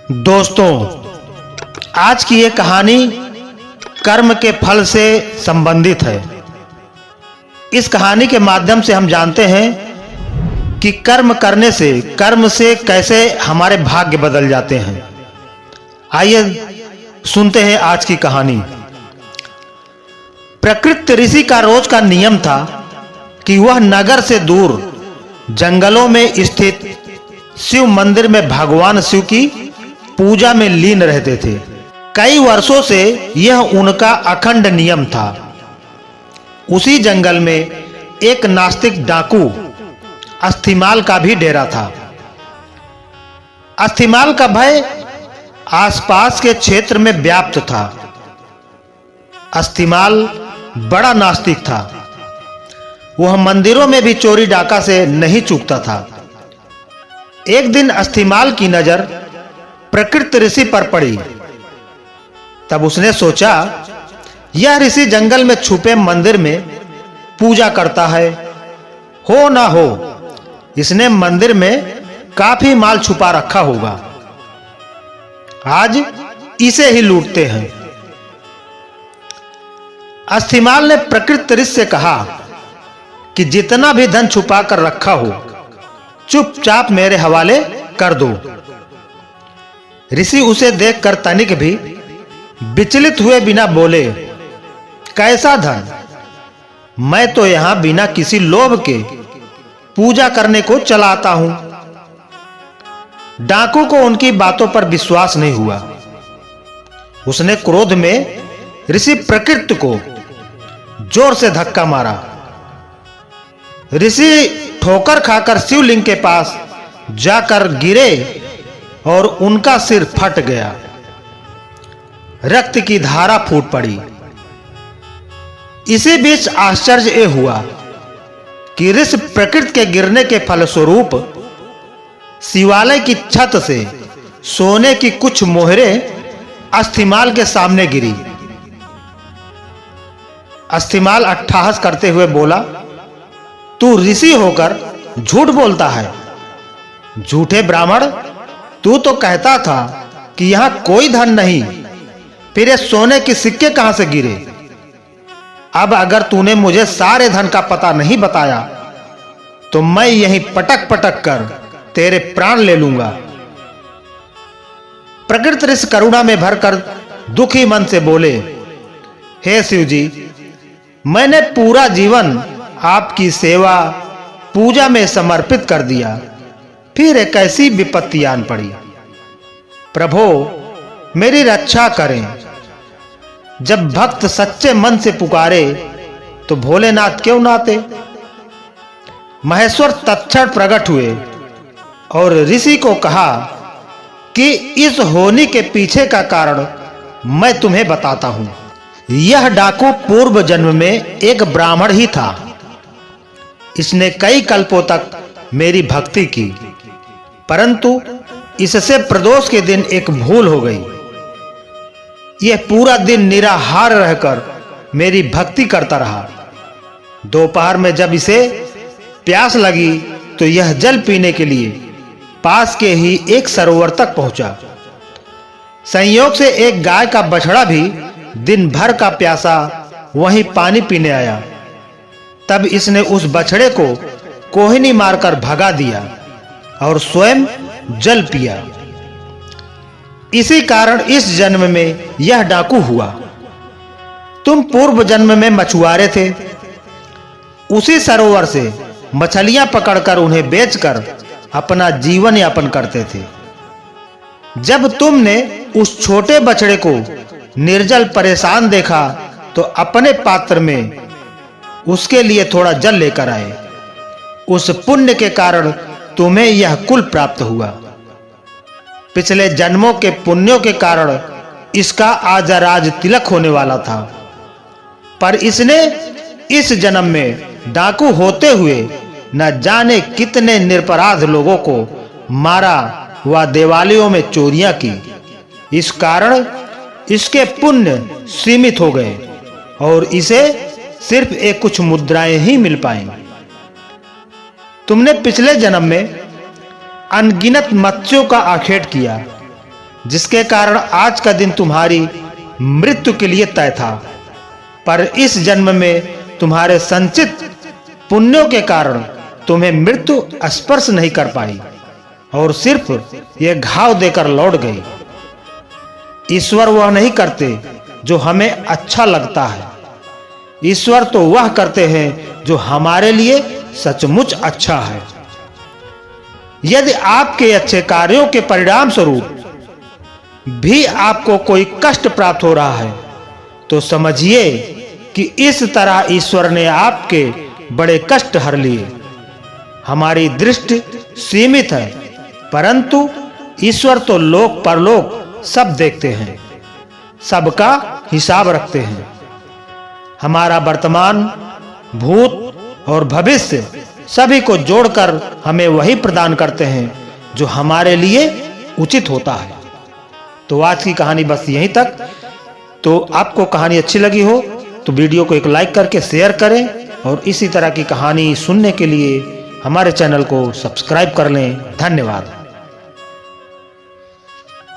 दोस्तों, आज की ये कहानी कर्म के फल से संबंधित है। इस कहानी के माध्यम से हम जानते हैं कि कर्म करने से, कर्म से कैसे हमारे भाग्य बदल जाते हैं। आइए सुनते हैं आज की कहानी। प्रकृत ऋषि का रोज का नियम था कि वह नगर से दूर जंगलों में स्थित शिव मंदिर में भगवान शिव की पूजा में लीन रहते थे। कई वर्षों से यह उनका अखंड नियम था। उसी जंगल में एक नास्तिक डाकू अस्थिमाल का भी डेरा था। अस्थिमाल का भय आसपास के क्षेत्र में व्याप्त था। अस्थिमाल बड़ा नास्तिक था। वह मंदिरों में भी चोरी डाका से नहीं चूकता था। एक दिन अस्थिमाल की नजर प्रकृत ऋषि पर पड़ी। तब उसने सोचा, यह ऋषि जंगल में छुपे मंदिर में पूजा करता है। हो ना हो, इसने मंदिर में काफी माल छुपा रखा होगा। आज इसे ही लूटते हैं। अस्थिमाल ने प्रकृत ऋषि से कहा कि जितना भी धन छुपा कर रखा हो, चुपचाप मेरे हवाले कर दो। ऋषि उसे देखकर तनिक भी विचलित हुए बिना बोले, कैसा धन? मैं तो यहां बिना किसी लोभ के पूजा करने को चला आता हूं। डाकू को उनकी बातों पर विश्वास नहीं हुआ। उसने क्रोध में ऋषि प्रकृत को जोर से धक्का मारा। ऋषि ठोकर खाकर शिवलिंग के पास जाकर गिरे और उनका सिर फट गया। रक्त की धारा फूट पड़ी। इसी बीच आश्चर्य यह हुआ कि ऋषि प्रकृति के गिरने के फलस्वरूप शिवालय की छत से सोने की कुछ मोहरें अस्थिमाल के सामने गिरी। अस्थिमाल अट्टहास करते हुए बोला, तू ऋषि होकर झूठ बोलता है। झूठे ब्राह्मण, तू तो कहता था कि यहां कोई धन नहीं, फिर ये सोने के सिक्के कहां से गिरे? अब अगर तूने मुझे सारे धन का पता नहीं बताया तो मैं यहीं पटक पटक कर तेरे प्राण ले लूंगा। प्रकृत ऋषि करुणा में भरकर दुखी मन से बोले, हे शिव जी, मैंने पूरा जीवन आपकी सेवा पूजा में समर्पित कर दिया, फिर एक ऐसी विपत्ति आन पड़ी। प्रभो, मेरी रक्षा करें। जब भक्त सच्चे मन से पुकारे तो भोलेनाथ क्यों ना आते? महेश्वर तत्क्षण प्रकट हुए और ऋषि को कहा कि इस होनी के पीछे का कारण मैं तुम्हें बताता हूं। यह डाकू पूर्व जन्म में एक ब्राह्मण ही था। इसने कई कल्पों तक मेरी भक्ति की, परंतु इससे प्रदोष के दिन एक भूल हो गई। यह पूरा दिन निराहार रहकर मेरी भक्ति करता रहा। दोपहर में जब इसे प्यास लगी तो यह जल पीने के लिए पास के ही एक सरोवर तक पहुंचा। संयोग से एक गाय का बछड़ा भी दिन भर का प्यासा वहीं पानी पीने आया। तब इसने उस बछड़े को कोहिनी मारकर भगा दिया और स्वयं जल पिया। इसी कारण इस जन्म में यह डाकू हुआ। तुम पूर्व जन्म में मछुआरे थे। उसी सरोवर से मछलियां पकड़कर उन्हें बेचकर अपना जीवन यापन करते थे। जब तुमने उस छोटे बछड़े को निर्जल परेशान देखा तो अपने पात्र में उसके लिए थोड़ा जल लेकर आए। उस पुण्य के कारण तुम्हें यह कुल प्राप्त हुआ। पिछले जन्मों के पुण्यों के कारण इसका आज राज तिलक होने वाला था, पर इसने इस जन्म में डाकू होते हुए न जाने कितने निरपराध लोगों को मारा व देवालयों में चोरियां की। इस कारण इसके पुण्य सीमित हो गए और इसे सिर्फ एक कुछ मुद्राएं ही मिल पाई। तुमने पिछले जन्म में अनगिनत मत्स्यों का आखेट किया, जिसके कारण आज का दिन तुम्हारी मृत्यु के लिए तय था। पर इस जन्म में तुम्हारे संचित पुण्यों के कारण तुम्हें मृत्यु स्पर्श नहीं कर पाई और सिर्फ ये घाव देकर लौट गई। ईश्वर वह नहीं करते जो हमें अच्छा लगता है, ईश्वर तो वह करते हैं जो हमारे लिए सचमुच अच्छा है। यदि आपके अच्छे कार्यों के परिणाम स्वरूप भी आपको कोई कष्ट प्राप्त हो रहा है तो समझिए कि इस तरह ईश्वर ने आपके बड़े कष्ट हर लिए। हमारी दृष्टि सीमित है, परंतु ईश्वर तो लोक परलोक सब देखते हैं, सबका हिसाब रखते हैं। हमारा वर्तमान, भूत और भविष्य सभी को जोड़कर हमें वही प्रदान करते हैं जो हमारे लिए उचित होता है। तो आज की कहानी बस यहीं तक। तो आपको कहानी अच्छी लगी हो तो वीडियो को एक लाइक करके शेयर करें और इसी तरह की कहानी सुनने के लिए हमारे चैनल को सब्सक्राइब कर लें। धन्यवाद।